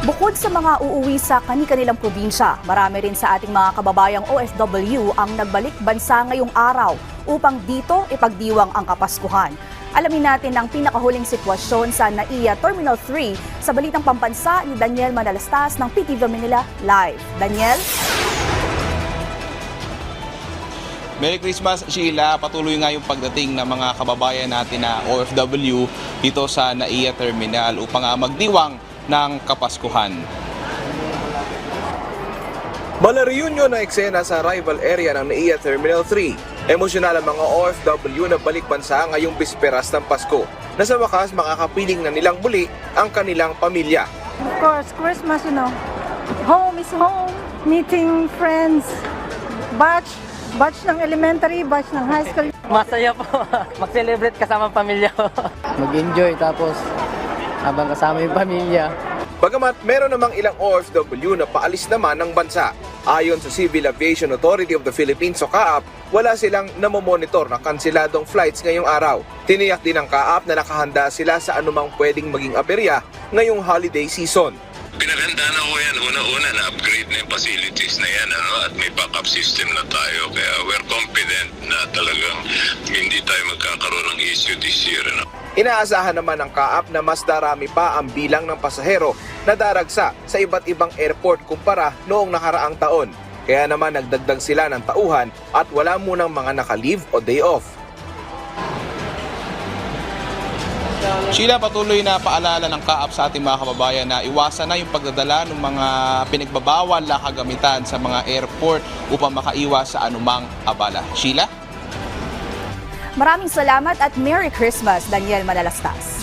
Bukod sa mga uuwi sa kani-kanilang probinsya, marami rin sa ating mga kababayang OFW ang nagbalik bansa ngayong araw upang dito ipagdiwang ang Kapaskuhan. Alamin natin ang pinakahuling sitwasyon sa NAIA Terminal 3 sa Balitang Pambansa ni Daniel Manalastas ng PTV Manila Live. Daniel? Merry Christmas, Sheila. Patuloy nga yung pagdating ng mga kababayan natin na OFW dito sa NAIA Terminal upang magdiwang ng Kapaskuhan. Mala-reunion na eksena sa arrival area ng NAIA Terminal 3. Emosyonal ang mga OFW na balik bansa ngayong bisperas ng Pasko, na sa wakas makakapiling na nilang muli ang kanilang pamilya. Of course, Christmas, home is home, meeting friends, batch ng elementary, batch ng high school. Masaya po. Mag-celebrate kasama pamilya ko. Mag-enjoy tapos habang kasama yung pamilya. Bagamat meron namang ilang OFW na paalis naman ng bansa. Ayon sa Civil Aviation Authority of the Philippines o CAAP, wala silang namomonitor na kanseladong flights ngayong araw. Tiniyak din ng CAAP na nakahanda sila sa anumang pwedeng maging aberya ngayong holiday season. Pinaganda na ko yan. Una-una, na-upgrade na yung facilities na yan, at may backup system na tayo. Kaya we're confident na talagang hindi tayo magkakaroon ng issue this year. Inaasahan naman ng CAAP na mas darami pa ang bilang ng pasahero na daragsa sa iba't ibang airport kumpara noong nakaraang taon. Kaya naman nagdagdag sila ng tauhan at wala munang mga naka-leave o day off. Sheila, patuloy na paalala ng CAAP sa ating mga kababayan na iwasan na yung pagdadala ng mga pinagbabawal na kagamitan sa mga airport upang makaiwas sa anumang abala. Sheila? Maraming salamat at Merry Christmas, Daniel Manalastas.